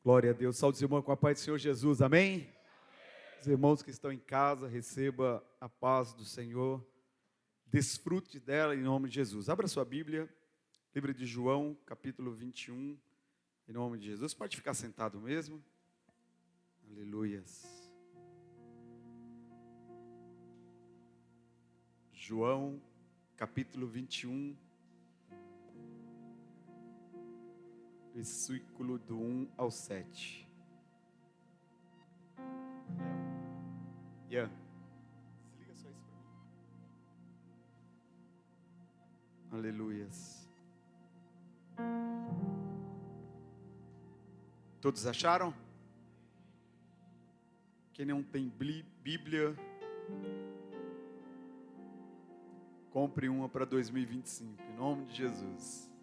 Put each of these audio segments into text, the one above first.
Glória a Deus. Saúde, irmão, com a paz do Senhor Jesus. Amém? Os irmãos que estão em casa, receba a paz do Senhor. Desfrute dela em nome de Jesus. Abra sua Bíblia, livro de João, capítulo 21, em nome de Jesus. Pode ficar sentado mesmo. Aleluias. João, capítulo 21, versículo do 1 ao 7. Ian, desliga só isso para mim. Aleluias. Todos acharam? Quem não tem Bíblia, compre uma para 2025, em nome de Jesus.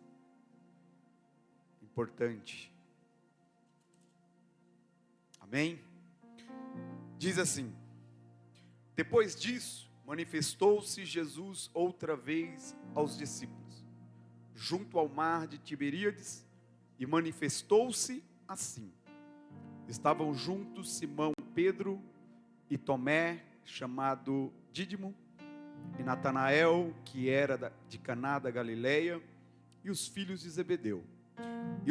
Importante. Amém? Diz assim: depois disso, manifestou-se Jesus outra vez aos discípulos, junto ao mar de Tiberíades, e manifestou-se assim. Estavam juntos Simão Pedro e Tomé, chamado Dídimo, e Natanael, que era de Caná da Galileia, e os filhos de Zebedeu. E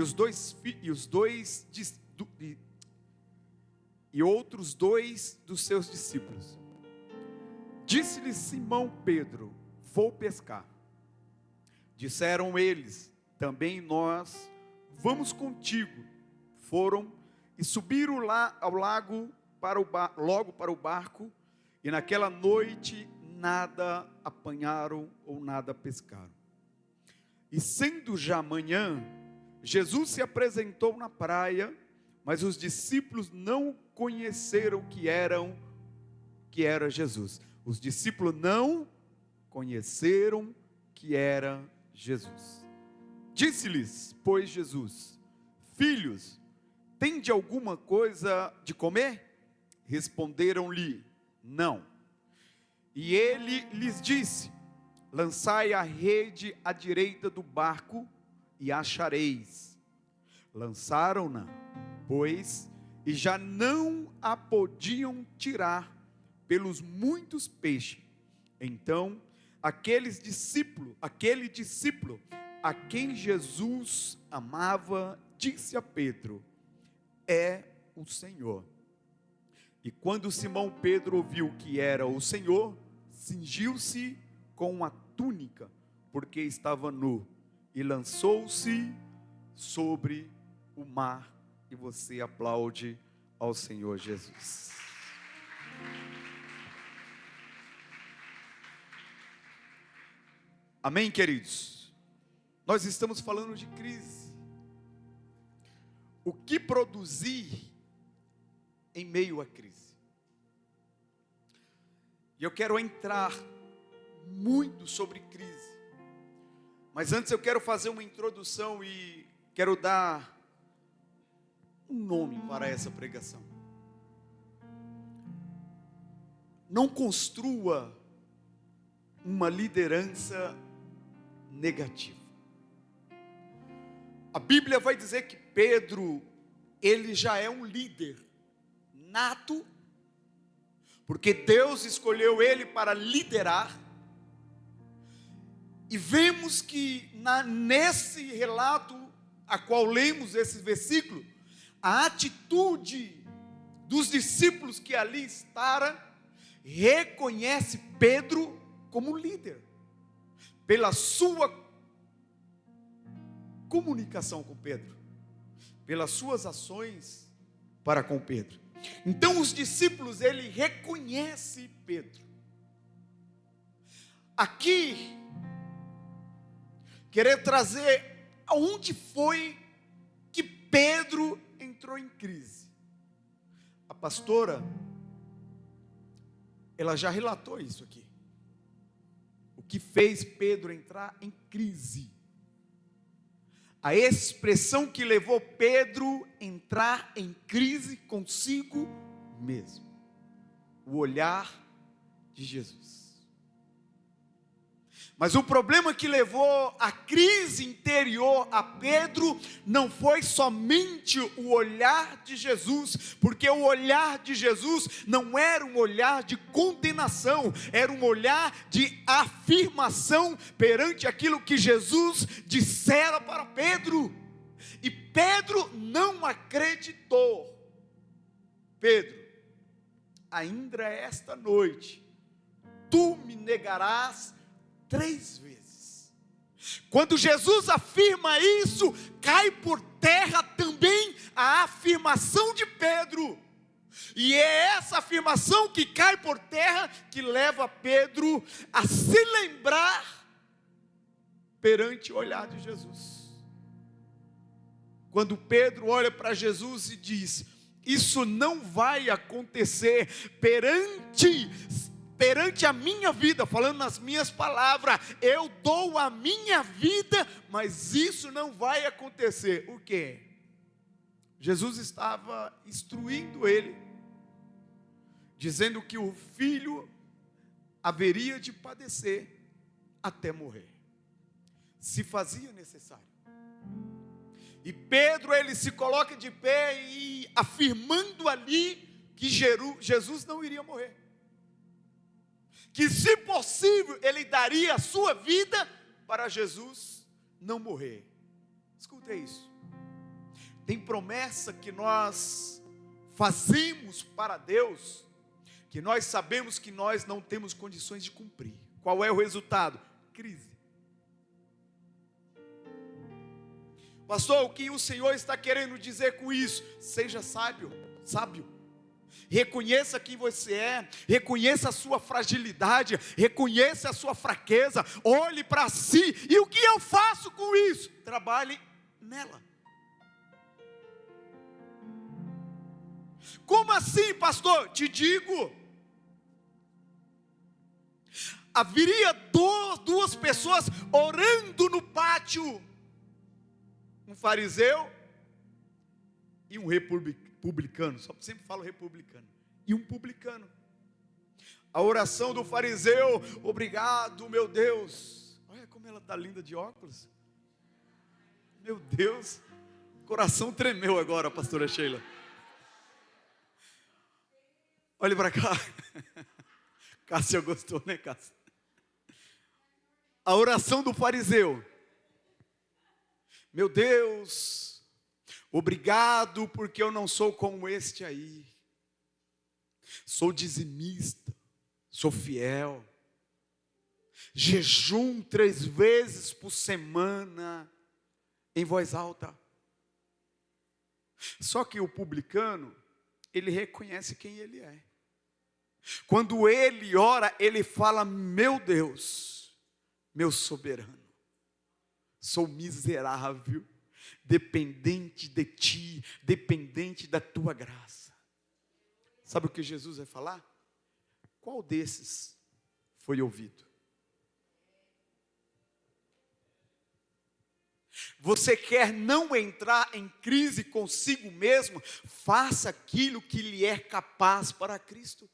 outros dois dos seus discípulos. Disse-lhe Simão Pedro: vou pescar. Disseram eles: também nós vamos contigo. Foram e subiram lá ao lago logo para o barco, e naquela noite nada apanharam ou nada pescaram. E sendo já manhã, Jesus se apresentou na praia, mas os discípulos não conheceram que era Jesus. Os discípulos não conheceram que era Jesus. Disse-lhes, pois, Jesus: filhos, tende alguma coisa de comer? Responderam-lhe: não. E ele lhes disse: lançai a rede à direita do barco e achareis. Lançaram-na, pois, e já não a podiam tirar pelos muitos peixes. Então, aquele discípulo a quem Jesus amava, disse a Pedro: é o Senhor. E quando Simão Pedro ouviu que era o Senhor, cingiu-se com uma túnica, porque estava nu, e lançou-se sobre o mar. E você aplaude ao Senhor Jesus. Amém, queridos? Nós estamos falando de crise. O que produzir em meio à crise? E eu quero entrar muito sobre crise. Mas antes eu quero fazer uma introdução e quero dar um nome para essa pregação. Não construa uma liderança negativa. A Bíblia vai dizer que Pedro, ele já é um líder nato, porque Deus escolheu ele para liderar. E vemos que nesse relato a qual lemos esse versículo, a atitude dos discípulos que ali estavam reconhece Pedro como líder, pela sua comunicação com Pedro, pelas suas ações para com Pedro. Então os discípulos, ele reconhece Pedro. Aqui, querer trazer aonde foi que Pedro entrou em crise. A pastora, ela já relatou isso aqui. O que fez Pedro entrar em crise. A expressão que levou Pedro a entrar em crise consigo mesmo. O olhar de Jesus. Mas o problema que levou à crise interior a Pedro não foi somente o olhar de Jesus, porque o olhar de Jesus não era um olhar de condenação, era um olhar de afirmação perante aquilo que Jesus dissera para Pedro. E Pedro não acreditou. Pedro, ainda esta noite, tu me negarás 3 vezes. Quando Jesus afirma isso, cai por terra também a afirmação de Pedro. E é essa afirmação que cai por terra que leva Pedro a se lembrar perante o olhar de Jesus. Quando Pedro olha para Jesus e diz: isso não vai acontecer perante a minha vida, falando nas minhas palavras, eu dou a minha vida, mas isso não vai acontecer. O quê? Jesus estava instruindo ele, dizendo que o filho haveria de padecer até morrer, se fazia necessário. E Pedro, ele se coloca de pé e afirmando ali que Jesus não iria morrer, que se possível ele daria a sua vida para Jesus não morrer. Escuta isso. Tem promessa que nós fazemos para Deus, que nós sabemos que nós não temos condições de cumprir. Qual é o resultado? Crise. Pastor, o que o Senhor está querendo dizer com isso? Seja sábio. Reconheça quem você é, reconheça a sua fragilidade, reconheça a sua fraqueza, olhe para si. E o que eu faço com isso? Trabalhe nela. Como assim, pastor? Te digo. Haveria duas pessoas orando no pátio. Um fariseu e um republicano. Sempre falo republicano. E um publicano. A oração do fariseu: obrigado, meu Deus. Olha como ela está linda de óculos. Meu Deus. O coração tremeu agora, pastora Sheila. Olhe para cá. Cássia gostou, né, Cássia? A oração do fariseu: meu Deus, obrigado porque eu não sou como este aí. Sou dizimista, sou fiel. Jejum 3 vezes por semana, em voz alta. Só que o publicano, ele reconhece quem ele é. Quando ele ora, ele fala: meu Deus, meu soberano, sou miserável, dependente de ti, dependente da tua graça. Sabe o que Jesus vai falar? Qual desses foi ouvido? Você quer não entrar em crise consigo mesmo? Faça aquilo que lhe é capaz para Cristo.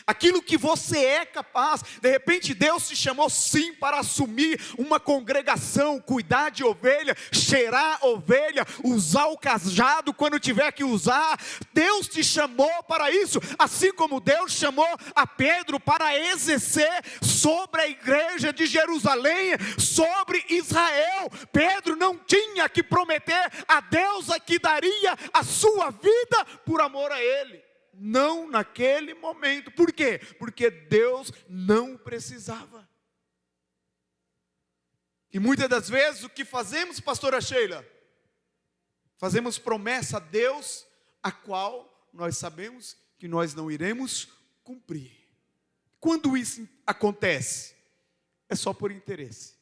Aquilo que você é capaz. De repente Deus te chamou sim para assumir uma congregação, cuidar de ovelha, cheirar ovelha, usar o cajado quando tiver que usar. Deus te chamou para isso, assim como Deus chamou a Pedro para exercer sobre a igreja de Jerusalém, sobre Israel. Pedro não tinha que prometer a Deus a que daria a sua vida por amor a ele. Não naquele momento. Por quê? Porque Deus não precisava. E muitas das vezes o que fazemos, pastora Sheila? Fazemos promessa a Deus, a qual nós sabemos que nós não iremos cumprir. Quando isso acontece? É só por interesse.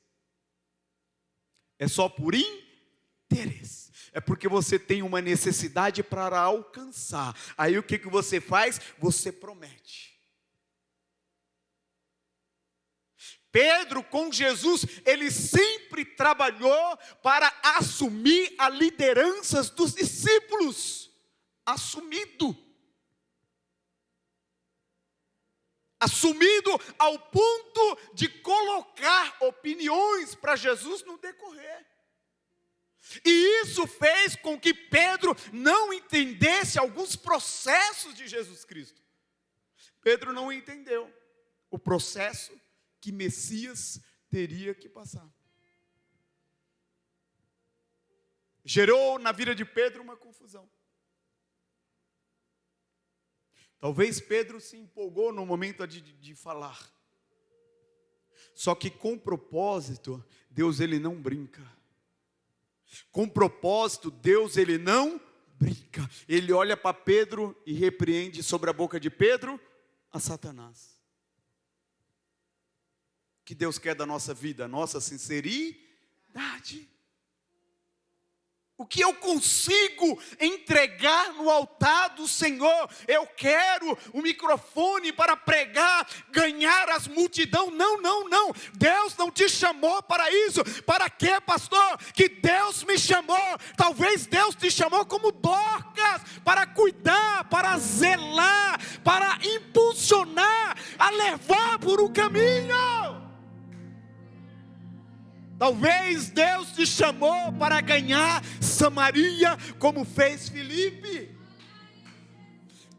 É só por interesse. É porque você tem uma necessidade para alcançar. Aí o que você faz? Você promete. Pedro com Jesus, ele sempre trabalhou para assumir a liderança dos discípulos. Assumido. assumido ao ponto de colocar opiniões para Jesus no decorrer. E isso fez com que Pedro não entendesse alguns processos de Jesus Cristo. Pedro não entendeu o processo que Messias teria que passar. Gerou na vida de Pedro uma confusão. Talvez Pedro se empolgou no momento de falar. Só que com propósito, Deus ele não brinca. Com propósito, Deus ele não brinca. Ele olha para Pedro e repreende sobre a boca de Pedro a Satanás. O que Deus quer da nossa vida? A nossa sinceridade. O que eu consigo entregar no altar do Senhor? Eu quero o microfone para pregar, ganhar as multidão. Não. Deus não te chamou para isso. Para quê, pastor? Que Deus me chamou. Talvez Deus te chamou como Dorcas, para cuidar, para zelar, para impulsionar, a levar por um caminho. Talvez Deus te chamou para ganhar Samaria, como fez Filipe.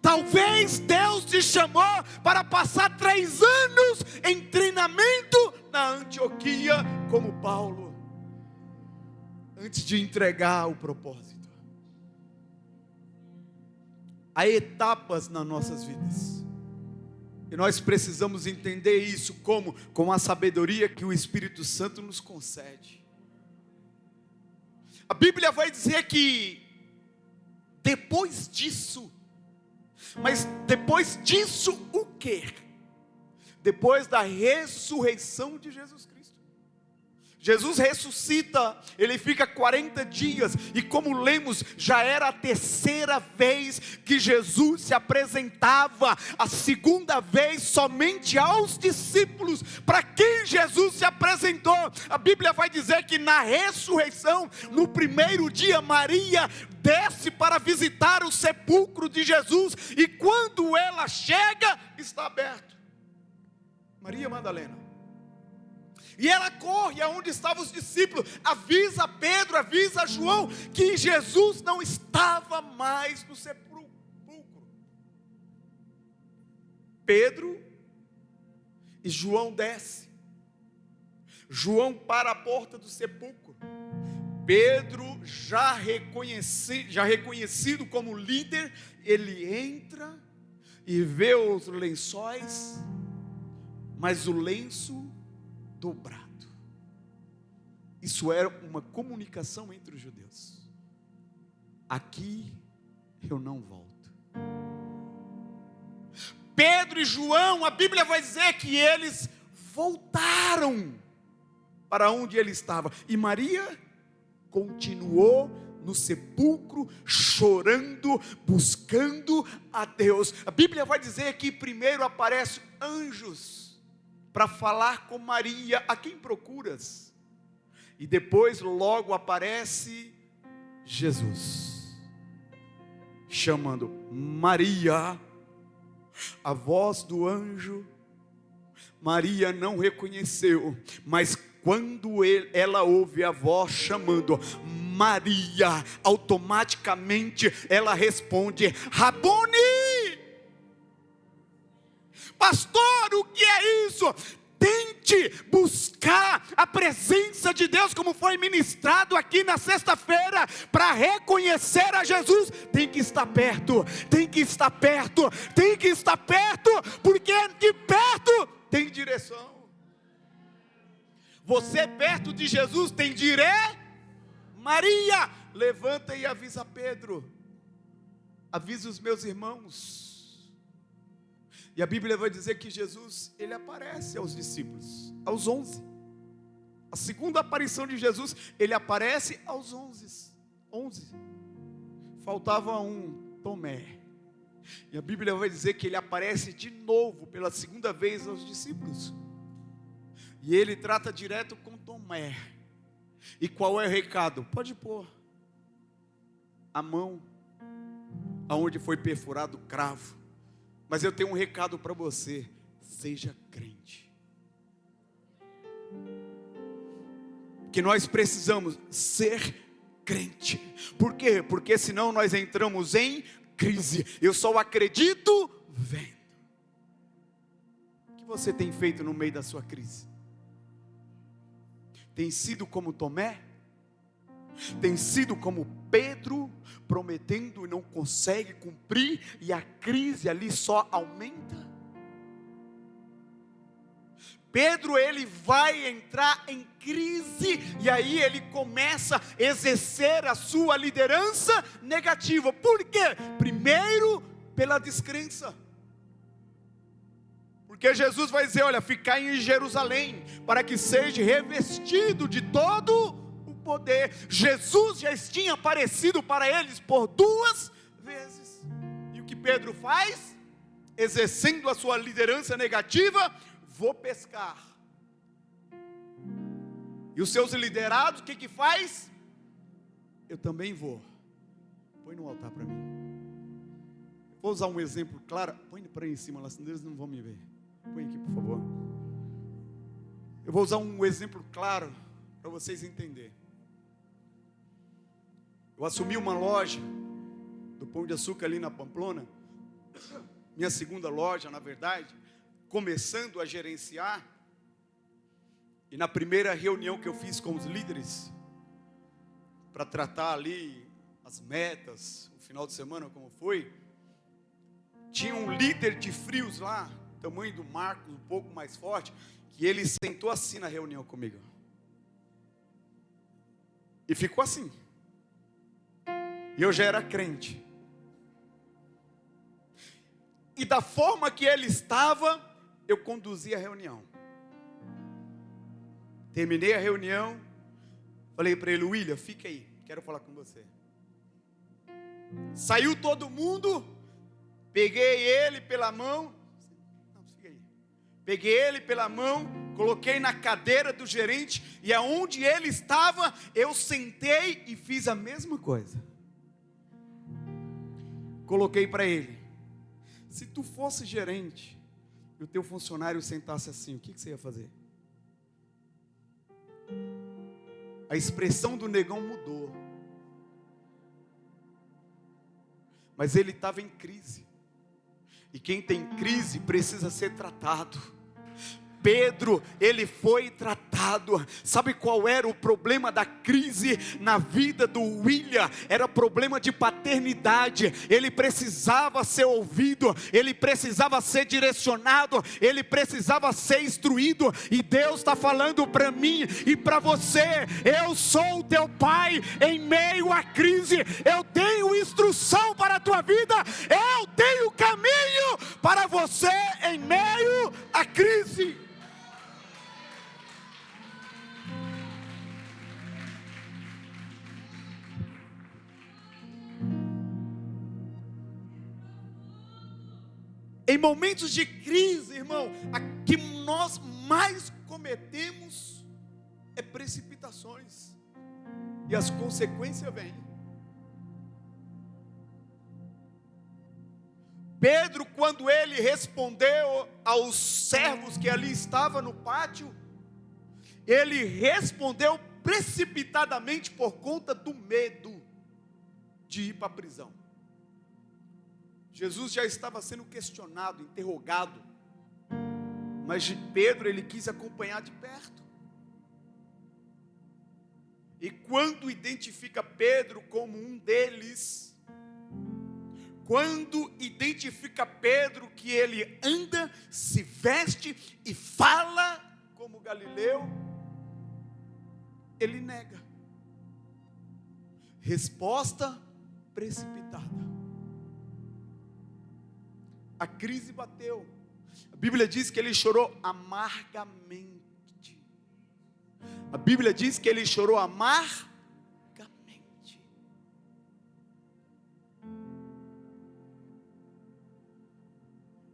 Talvez Deus te chamou para passar 3 anos em treinamento na Antioquia, como Paulo, antes de entregar o propósito. Há etapas nas nossas vidas. E nós precisamos entender isso como? Com a sabedoria que o Espírito Santo nos concede. A Bíblia vai dizer que depois disso, mas depois disso o quê? Depois da ressurreição de Jesus Cristo. Jesus ressuscita, ele fica 40 dias, e como lemos, já era a 3ª vez que Jesus se apresentava, a 2ª vez somente aos discípulos, para quem Jesus se apresentou. A Bíblia vai dizer que na ressurreição, no primeiro dia, Maria desce para visitar o sepulcro de Jesus, e quando ela chega, está aberto. Maria Madalena. E ela corre aonde estavam os discípulos, avisa Pedro, avisa João, que Jesus não estava mais no sepulcro. Pedro e João descem. João para a porta do sepulcro. Pedro, já reconhecido como líder, ele entra e vê os lençóis, mas o lenço dobrado. Isso era uma comunicação entre os judeus. Aqui eu não volto. Pedro e João, a Bíblia vai dizer que eles voltaram para onde ele estava. E Maria continuou no sepulcro, chorando, buscando a Deus. A Bíblia vai dizer que primeiro aparecem anjos para falar com Maria: a quem procuras? E depois logo aparece Jesus, chamando Maria. A voz do anjo, Maria não reconheceu, mas quando ela ouve a voz chamando Maria, automaticamente ela responde: Rabone! Pastor, o que é isso? Tente buscar a presença de Deus, como foi ministrado aqui na sexta-feira, para reconhecer a Jesus. Tem que estar perto, tem que estar perto, tem que estar perto, porque de perto tem direção. Você perto de Jesus tem direção. Maria, levanta e avisa Pedro, avisa os meus irmãos. E a Bíblia vai dizer que Jesus, ele aparece aos discípulos, aos 11. A segunda aparição de Jesus, ele aparece aos 11. Faltava um, Tomé. E a Bíblia vai dizer que ele aparece de novo, pela segunda vez aos discípulos. E ele trata direto com Tomé. E qual é o recado? Pode pôr a mão aonde foi perfurado o cravo. Mas eu tenho um recado para você: seja crente. Que nós precisamos ser crente. Por quê? Porque senão nós entramos em crise. Eu só acredito vendo. O que você tem feito no meio da sua crise? Tem sido como Tomé? Tem sido como Pedro, prometendo e não consegue cumprir, e a crise ali só aumenta? Pedro, ele vai entrar em crise, e aí ele começa a exercer a sua liderança negativa. Por quê? Primeiro, pela descrença. Porque Jesus vai dizer, olha, ficai em Jerusalém, para que seja revestido de todo o poder. Jesus já tinha aparecido para eles por 2 vezes. E o que Pedro faz? Exercendo a sua liderança negativa, vou pescar. E os seus liderados, o que faz? Eu também vou. Põe no altar para mim. Vou usar um exemplo claro. Põe para aí em cima lá, senão eles não vão me ver. Põe aqui, por favor. Eu vou usar um exemplo claro para vocês entenderem. Eu assumi uma loja do Pão de Açúcar ali na Pamplona. Minha segunda loja, na verdade, começando a gerenciar. E na primeira reunião que eu fiz com os líderes, para tratar ali as metas, o final de semana como foi, tinha um líder de frios lá, tamanho do Marcos, um pouco mais forte, que ele sentou assim na reunião comigo. E ficou assim. E eu já era crente. E da forma que ele estava, eu conduzi a reunião. Terminei a reunião, falei para ele, William, fica aí, quero falar com você. Saiu todo mundo, peguei ele pela mão, não, fica aí. Peguei ele pela mão, coloquei na cadeira do gerente, e aonde ele estava, eu sentei e fiz a mesma coisa. Coloquei para ele, se tu fosse gerente, e o teu funcionário sentasse assim, o que você ia fazer? A expressão do negão mudou. Mas ele estava em crise. E quem tem crise precisa ser tratado. Pedro, ele foi tratado. Sabe qual era o problema da crise na vida do William? Era problema de paternidade. Ele precisava ser ouvido, ele precisava ser direcionado, ele precisava ser instruído. E Deus está falando para mim e para você: eu sou o teu pai em meio à crise. Eu tenho instrução para a tua vida, eu tenho caminho para você em meio à crise. Em momentos de crise, irmão, o que nós mais cometemos é precipitações, e as consequências vêm. Pedro, quando ele respondeu aos servos que ali estavam no pátio, ele respondeu precipitadamente por conta do medo de ir para a prisão. Jesus já estava sendo questionado, interrogado, mas Pedro, ele quis acompanhar de perto. E quando identifica Pedro como um deles, quando identifica Pedro que ele anda, se veste e fala como Galileu, ele nega. Resposta precipitada. A crise bateu. A Bíblia diz que ele chorou amargamente. A Bíblia diz que ele chorou amargamente.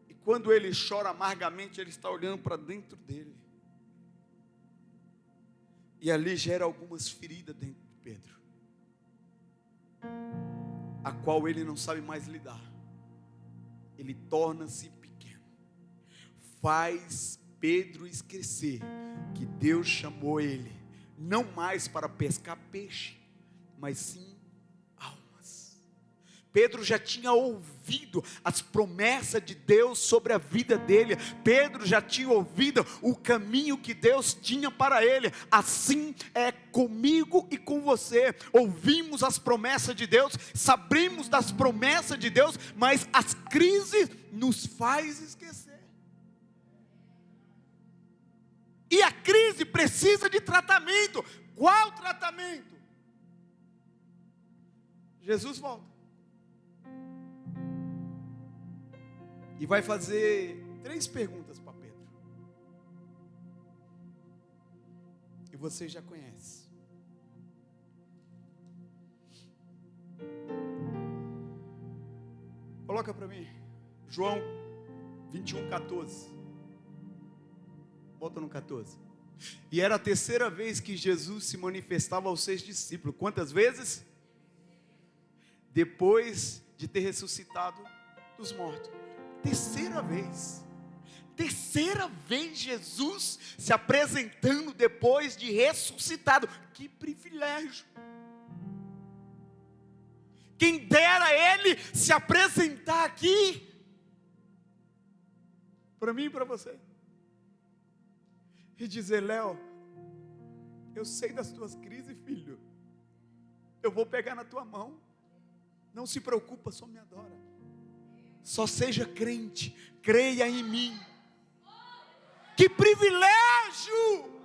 E quando ele chora amargamente, ele está olhando para dentro dele. E ali gera algumas feridas dentro de Pedro, a qual ele não sabe mais lidar. Ele torna-se pequeno. faz Pedro esquecer que Deus chamou ele, não mais para pescar peixe, mas sim almas. Pedro já tinha ouvido as promessas de Deus sobre a vida dele. Pedro já tinha ouvido o caminho que Deus tinha para ele. Assim é comigo e com você. Ouvimos as promessas de Deus, sabemos das promessas de Deus, mas as crises nos faz esquecer. E a crise precisa de tratamento. Qual tratamento? Jesus volta. E vai fazer 3 perguntas para Pedro. E você já conhece. Coloca para mim. João 21:14. Volta no 14. E era a 3ª vez que Jesus se manifestava aos seus discípulos. Quantas vezes? Depois de ter ressuscitado dos mortos. 3ª vez. 3ª vez Jesus se apresentando depois de ressuscitado. Que privilégio. Quem dera ele se apresentar aqui. Para mim e para você. E dizer: Léo, eu sei das tuas crises, filho. Eu vou pegar na tua mão. Não se preocupa, só me adora. Só seja crente, creia em mim. Que privilégio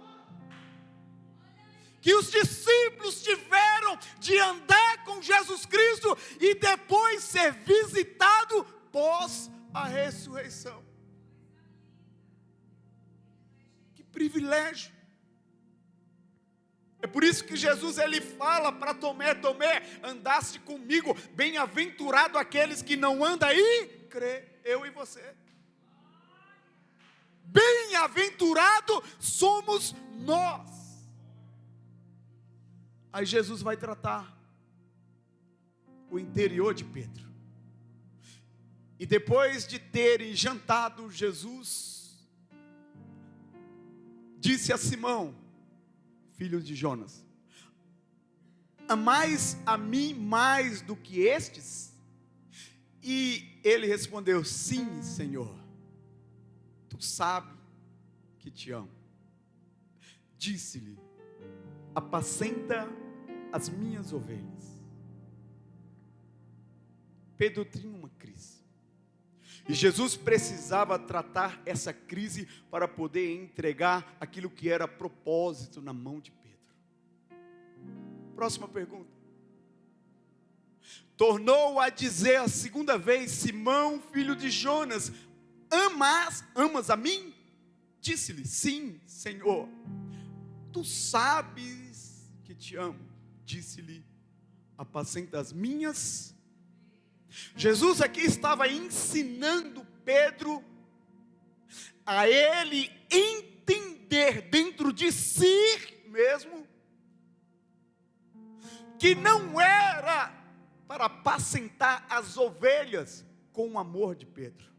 que os discípulos tiveram de andar com Jesus Cristo e depois ser visitado pós a ressurreição. Privilégio. É por isso que Jesus ele fala para Tomé: Tomé, andaste comigo, bem-aventurado aqueles que não andam e crê, eu e você. Bem-aventurado somos nós. Aí Jesus vai tratar o interior de Pedro. E depois de terem jantado, Jesus disse a Simão, filho de Jonas: amais a mim mais do que estes? E ele respondeu: sim, Senhor, tu sabes que te amo. Disse-lhe: apacenta as minhas ovelhas. Pedro tinha uma crise. E Jesus precisava tratar essa crise para poder entregar aquilo que era propósito na mão de Pedro. Próxima pergunta. Tornou a dizer a 2ª vez: Simão, filho de Jonas, amas a mim? Disse-lhe: sim, Senhor, tu sabes que te amo. Disse-lhe: apacenta as minhas. Jesus aqui estava ensinando Pedro a ele entender dentro de si mesmo que não era para apacentar as ovelhas com o amor de Pedro.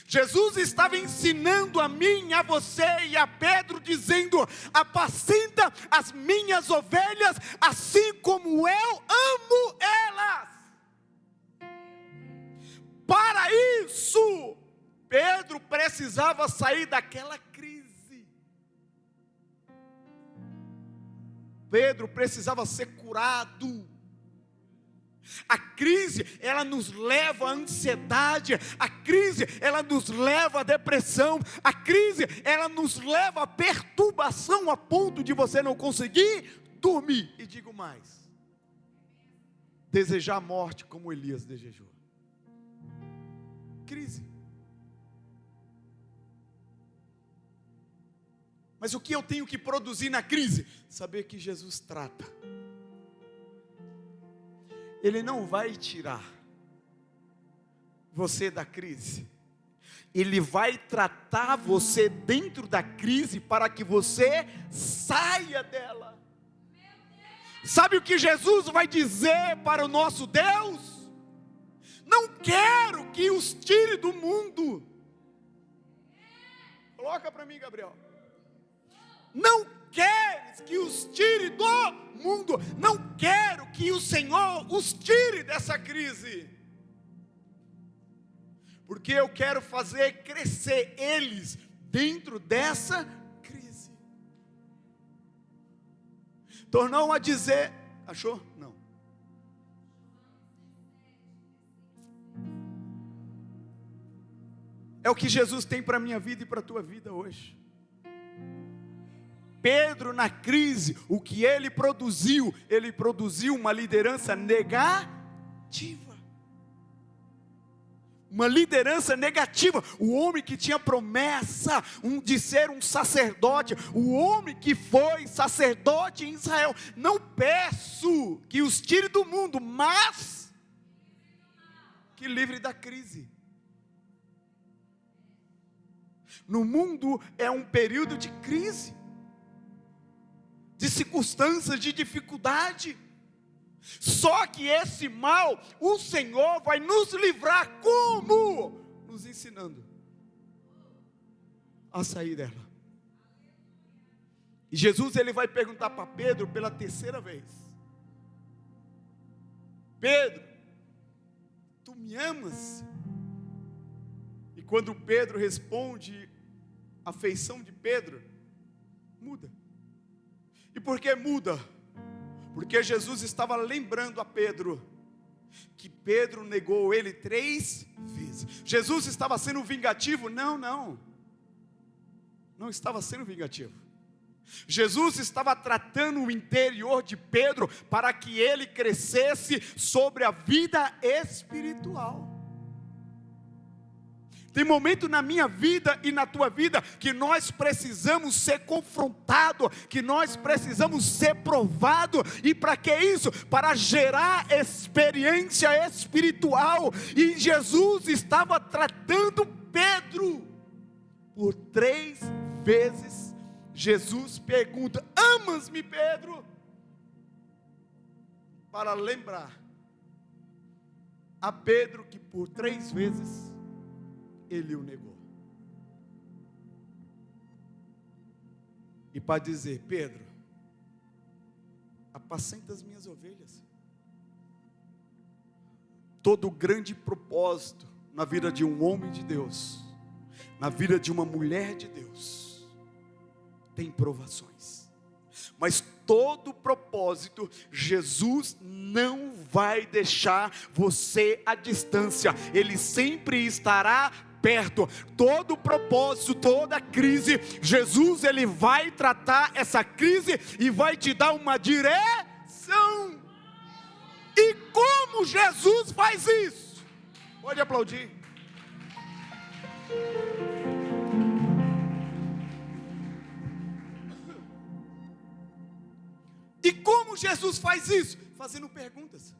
Jesus estava ensinando a mim, a você e a Pedro, dizendo: apacenta as minhas ovelhas, assim como eu amo elas. Para isso, Pedro precisava sair daquela crise. Pedro precisava ser curado. A crise, ela nos leva à ansiedade. A crise, ela nos leva à depressão. A crise, ela nos leva à perturbação a ponto de você não conseguir dormir. E digo mais: desejar a morte como Elias desejou. Crise. Mas o que eu tenho que produzir na crise? Saber que Jesus trata. Ele não vai tirar você da crise. Ele vai tratar você dentro da crise para que você saia dela. Sabe o que Jesus vai dizer para o nosso Deus? Não quero que os tire do mundo. Coloca para mim, Gabriel. Não queres que os tire do mundo. Não quero que o Senhor os tire dessa crise. Porque eu quero fazer crescer eles dentro dessa crise. Tornou a dizer, achou? Não. É o que Jesus tem para a minha vida e para a tua vida hoje. Pedro na crise, o que ele produziu uma liderança negativa. Uma liderança negativa. O homem que tinha promessa de ser um sacerdote, o homem que foi sacerdote em Israel. Não peço que os tire do mundo, mas que livre da crise. No mundo é um período de crise, de circunstâncias, de dificuldade. Só que esse mal, o Senhor vai nos livrar como? Nos ensinando a sair dela. E Jesus, ele vai perguntar para Pedro pela terceira vez: Pedro, tu me amas? E quando Pedro responde, a feição de Pedro muda. E por que muda? Porque Jesus estava lembrando a Pedro que Pedro negou ele 3 vezes. Jesus estava sendo vingativo? Não estava sendo vingativo. Jesus estava tratando o interior de Pedro para que ele crescesse sobre a vida espiritual. Tem momento na minha vida e na tua vida que nós precisamos ser confrontados, que nós precisamos ser provados. E para que isso? Para gerar experiência espiritual. E Jesus estava tratando Pedro. Por 3 vezes Jesus pergunta: amas-me, Pedro? Para lembrar a Pedro que por 3 vezes ele o negou. E para dizer: Pedro, apacenta as minhas ovelhas. Todo grande propósito na vida de um homem de Deus, na vida de uma mulher de Deus, tem provações. Mas todo propósito, Jesus não vai deixar você à distância. Ele sempre estará perto. Todo propósito, toda crise, Jesus, ele vai tratar essa crise e vai te dar uma direção. E como Jesus faz isso? Pode aplaudir. E como Jesus faz isso? Fazendo perguntas.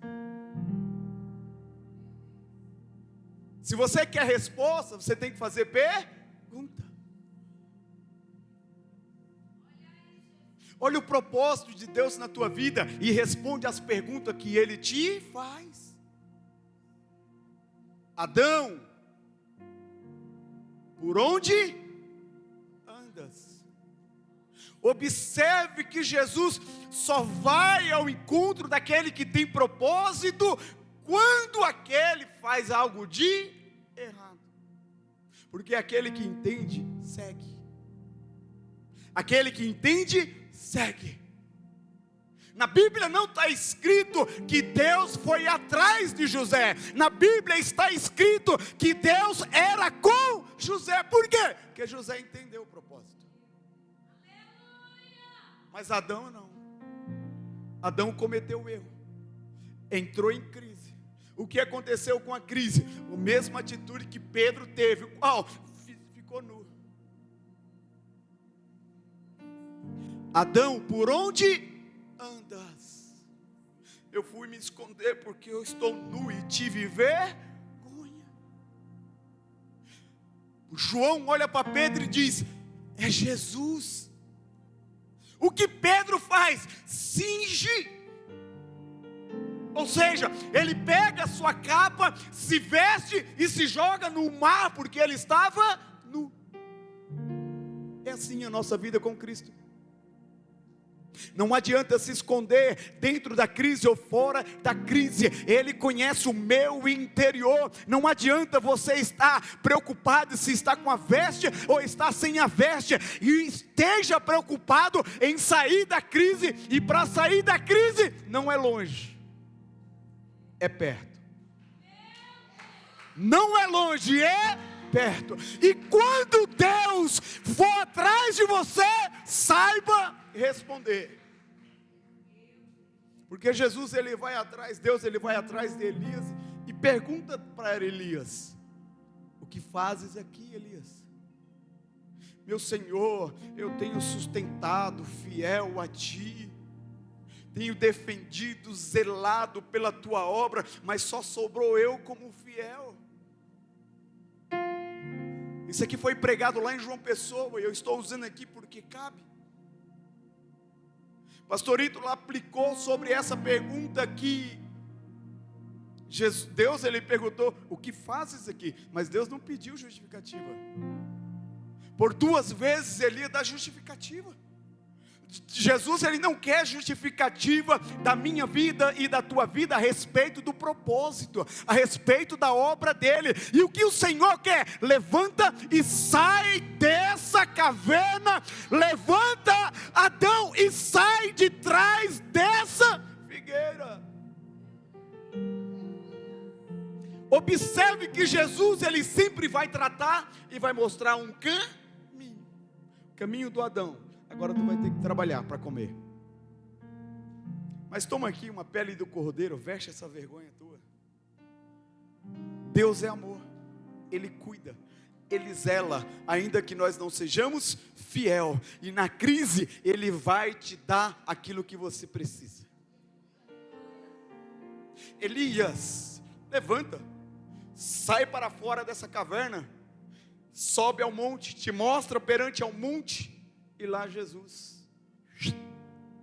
Se você quer resposta, você tem que fazer pergunta. Olha o propósito de Deus na tua vida e responde as perguntas que Ele te faz. Adão, por onde andas? Observe que Jesus só vai ao encontro daquele que tem propósito quando aquele faz algo de errado. Porque aquele que entende, segue. Aquele que entende, segue. Na Bíblia não está escrito que Deus foi atrás de José. Na Bíblia está escrito que Deus era com José. Por quê? Porque José entendeu o propósito. Mas Adão não. Adão cometeu o erro. Entrou em crise. O que aconteceu com a crise? A mesma atitude que Pedro teve. Qual? Ficou nu. Adão, por onde andas? Eu fui me esconder porque eu estou nu e tive vergonha. O João olha para Pedro e diz: é Jesus. O que Pedro faz? Cinge. Ou seja, ele pega a sua capa, se veste e se joga no mar, porque ele estava nu. assim a nossa vida com Cristo. Não adianta se esconder dentro da crise ou fora da crise. Ele conhece o meu interior. Não adianta você estar preocupado se está com a veste ou está sem a veste. E esteja preocupado em sair da crise. E para sair da crise não é longe, é perto. Não é longe, é perto. E quando Deus for atrás de você, saiba responder. Porque Jesus, ele vai atrás, Deus, ele vai atrás de Elias e pergunta para Elias: o que fazes aqui, Elias? Meu Senhor, eu tenho sustentado fiel a ti, tenho defendido, zelado pela tua obra, mas só sobrou eu como fiel. Isso aqui foi pregado lá em João Pessoa, e eu estou usando aqui porque cabe. Pastor Ítalo aplicou sobre essa pergunta que Deus, ele perguntou: o que fazes aqui? Mas Deus não pediu justificativa. Por 2 vezes Elias dá justificativa. Jesus, ele não quer justificativa da minha vida e da tua vida a respeito do propósito, a respeito da obra dele. E o que o Senhor quer? Levanta e sai dessa caverna. Levanta, Adão, e sai de trás dessa figueira. Observe que Jesus, ele sempre vai tratar e vai mostrar um caminho do Adão. Agora tu vai ter que trabalhar para comer. Mas toma aqui uma pele do cordeiro, veste essa vergonha tua. Deus é amor, Ele cuida, Ele zela, ainda que nós não sejamos fiel. E na crise, Ele vai te dar aquilo que você precisa. Elias, levanta, sai para fora dessa caverna, sobe ao monte, te mostra perante ao monte. E lá Jesus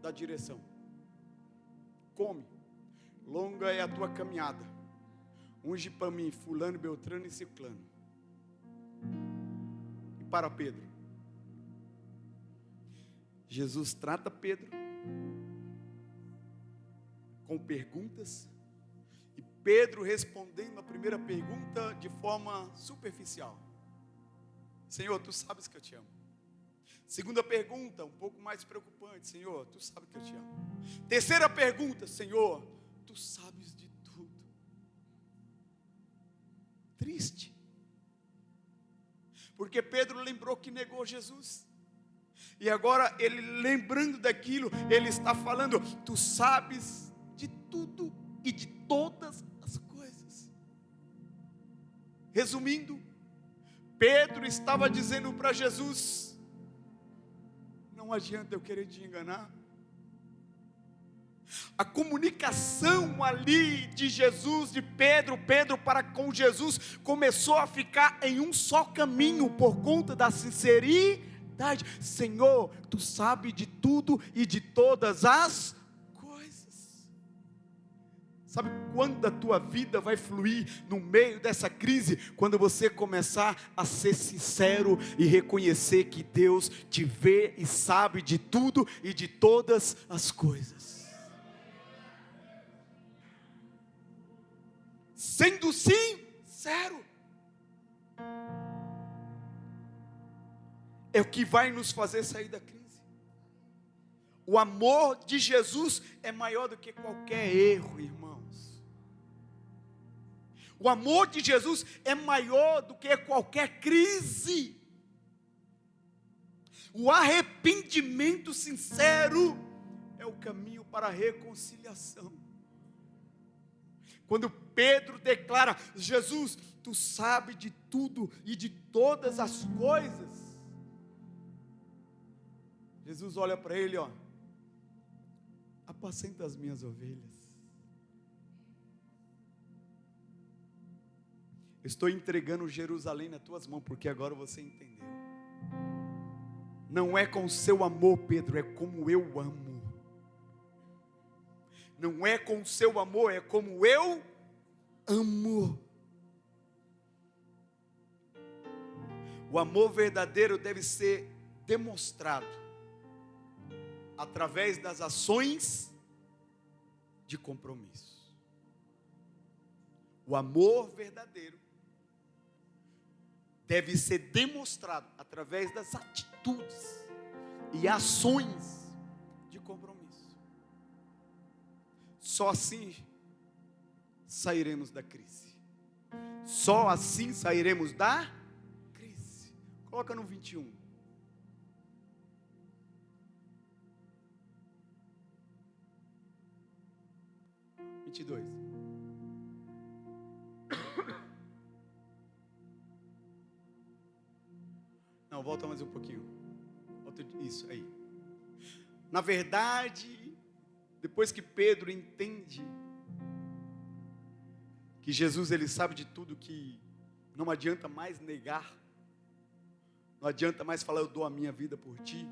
dá direção. Come, longa é a tua caminhada. Unge para mim fulano, beltrano e ciclano. E para Pedro, Jesus trata Pedro com perguntas. E Pedro respondendo a primeira pergunta de forma superficial: Senhor, tu sabes que eu te amo. Segunda pergunta, um pouco mais preocupante: Senhor, tu sabes que eu te amo. Terceira pergunta: Senhor, tu sabes de tudo. Triste, porque Pedro lembrou que negou Jesus. E agora ele, lembrando daquilo, ele está falando: tu sabes de tudo e de todas as coisas. Resumindo, Pedro estava dizendo para Jesus: não adianta eu querer te enganar. A comunicação ali de Jesus, de Pedro para com Jesus, começou a ficar em um só caminho, por conta da sinceridade. Senhor, tu sabes de tudo e de todas as coisas. Sabe quando a tua vida vai fluir no meio dessa crise? Quando você começar a ser sincero e reconhecer que Deus te vê e sabe de tudo e de todas as coisas. Sendo sincero, é o que vai nos fazer sair da crise. O amor de Jesus é maior do que qualquer erro, irmãos. O amor de Jesus é maior do que qualquer crise. O arrependimento sincero é o caminho para a reconciliação. Quando Pedro declara: Jesus, tu sabes de tudo e de todas as coisas. Jesus olha para ele, apacenta as minhas ovelhas. Estou entregando Jerusalém nas tuas mãos, porque agora você entendeu. Não é com o seu amor, Pedro, é como eu amo. Não é com o seu amor, é como eu amo. O amor verdadeiro deve ser demonstrado através das ações de compromisso. O amor verdadeiro deve ser demonstrado através das atitudes e ações de compromisso. Só assim sairemos da crise. Só assim sairemos da crise. Coloca no 21. Não, volta mais um pouquinho. Isso aí. Na verdade, depois que Pedro entende que Jesus, ele sabe de tudo, que não adianta mais negar, não adianta mais falar, eu dou a minha vida por ti.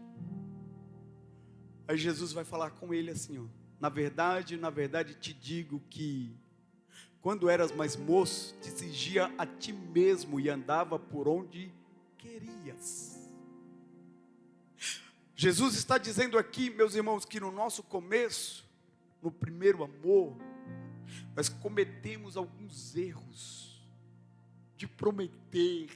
Aí Jesus vai falar com ele assim, ó: na verdade te digo que quando eras mais moço, te cingia a ti mesmo e andava por onde querias. Jesus está dizendo aqui, meus irmãos, que no nosso começo, no primeiro amor, nós cometemos alguns erros de prometer,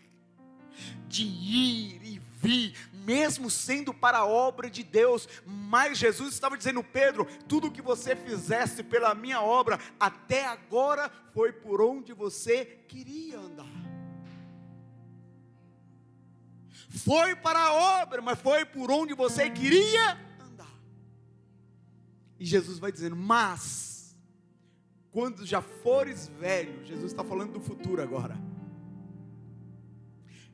de ir e vir, mesmo sendo para a obra de Deus. Mas Jesus estava dizendo: Pedro, tudo que você fizesse pela minha obra até agora foi por onde você queria andar. Foi para a obra, mas foi por onde você queria andar. E Jesus vai dizendo: mas quando já fores velho, Jesus está falando do futuro agora.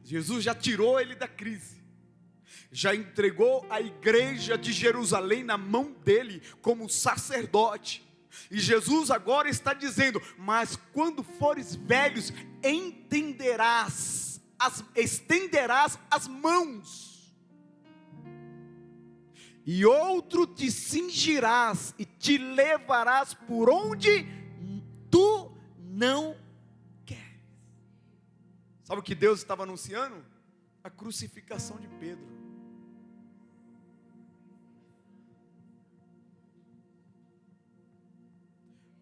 Jesus já tirou ele da crise, já entregou a igreja de Jerusalém na mão dele como sacerdote. E Jesus agora está dizendo: mas quando fores velhos, estenderás as mãos, e outro te cingirás e te levarás por onde tu não queres. Sabe o que Deus estava anunciando? A crucificação de Pedro.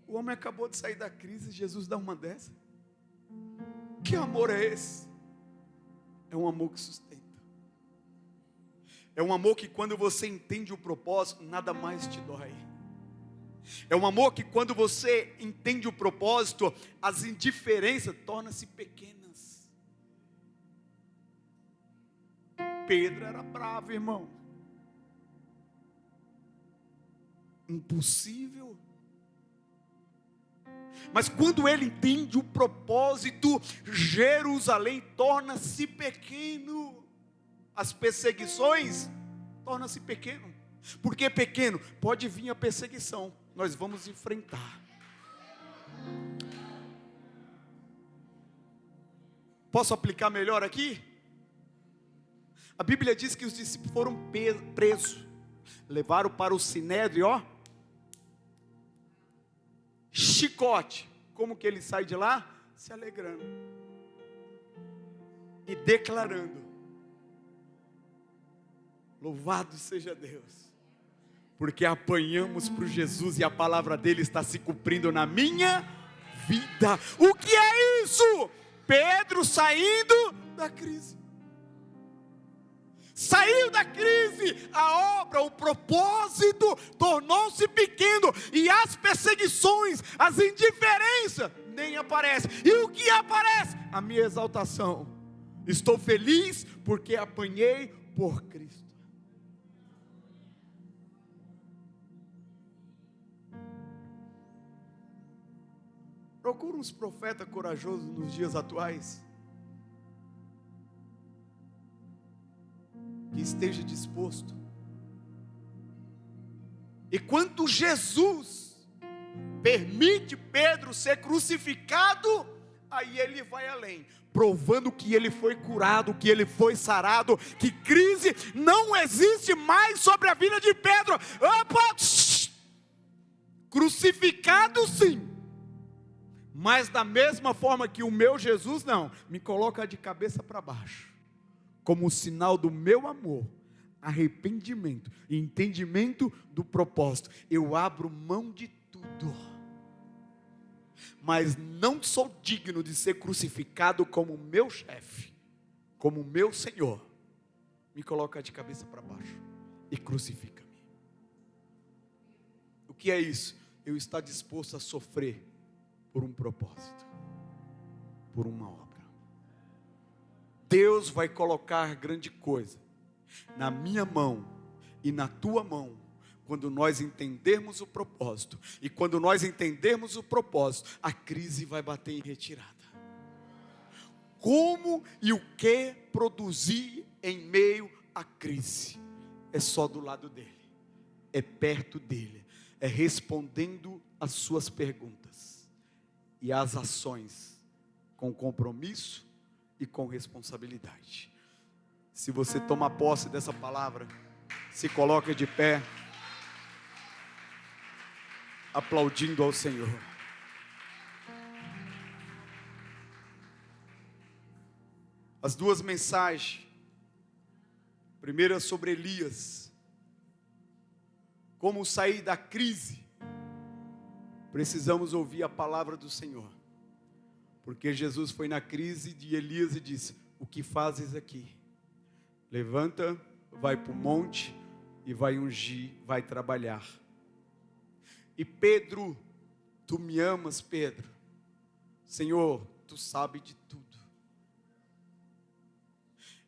O homem acabou de sair da crise, Jesus dá uma dessa. Que amor é esse? É um amor que sustenta. É um amor que quando você entende o propósito, nada mais te dói. É um amor que quando você entende o propósito, as indiferenças tornam-se pequenas. Pedro era bravo, irmão. Impossível. Mas quando ele entende o propósito, Jerusalém torna-se pequeno. As perseguições tornam-se pequeno. Por que pequeno? Pode vir a perseguição, nós vamos enfrentar. Posso aplicar melhor aqui? A Bíblia diz que os discípulos foram presos, levaram para o sinédrio, ó, chicote. Como que ele sai de lá? Se alegrando e declarando: louvado seja Deus, porque apanhamos por Jesus e a palavra dele está se cumprindo na minha vida. O que é isso? Pedro saindo da crise. Saiu da crise, a obra, o propósito tornou-se pequeno, e as perseguições, as indiferenças nem aparecem. E o que aparece? A minha exaltação. Estou feliz porque apanhei por Cristo. Procura uns profetas corajosos nos dias atuais, que esteja disposto. E quando Jesus permite Pedro ser crucificado, aí ele vai além, provando que ele foi curado, que ele foi sarado, que crise não existe mais sobre a vida de Pedro. Opa! Crucificado sim, mas da mesma forma que o meu Jesus não, me coloca de cabeça para baixo, como sinal do meu amor, arrependimento e entendimento do propósito, eu abro mão de tudo. Mas não sou digno de ser crucificado como meu chefe, como meu Senhor. Me coloca de cabeça para baixo e crucifica-me. O que é isso? Eu estar disposto a sofrer por um propósito, por uma obra. Deus vai colocar grande coisa na minha mão e na tua mão, quando nós entendermos o propósito. E quando nós entendermos o propósito, a crise vai bater em retirada. Como e o que produzir em meio à crise? É só do lado dele, é perto dele, é respondendo às suas perguntas e às ações com compromisso e com responsabilidade. Se você toma posse dessa palavra, se coloque de pé, aplaudindo ao Senhor. As duas mensagens, primeira sobre Elias, como sair da crise. Precisamos ouvir a palavra do Senhor, porque Jesus foi na crise de Elias e disse: o que fazes aqui? Levanta, vai para o monte e vai ungir, vai trabalhar. E Pedro, tu me amas, Pedro? Senhor, tu sabe de tudo.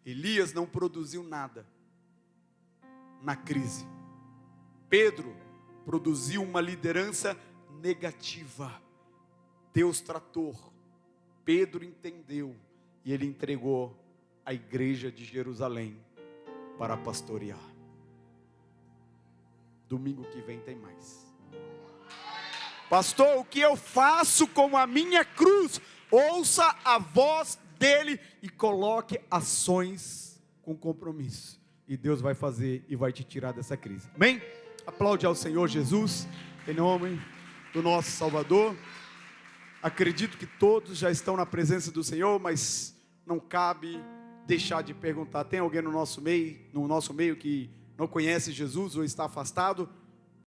Elias não produziu nada na crise. Pedro produziu uma liderança negativa. Deus tratou, Pedro entendeu e ele entregou a igreja de Jerusalém para pastorear. Domingo que vem tem mais. Pastor, o que eu faço com a minha cruz? Ouça a voz dele e coloque ações com compromisso. E Deus vai fazer e vai te tirar dessa crise. Amém? Aplaude ao Senhor Jesus, em nome do nosso Salvador. Acredito que todos já estão na presença do Senhor, mas não cabe deixar de perguntar. Tem alguém no nosso meio que não conhece Jesus ou está afastado?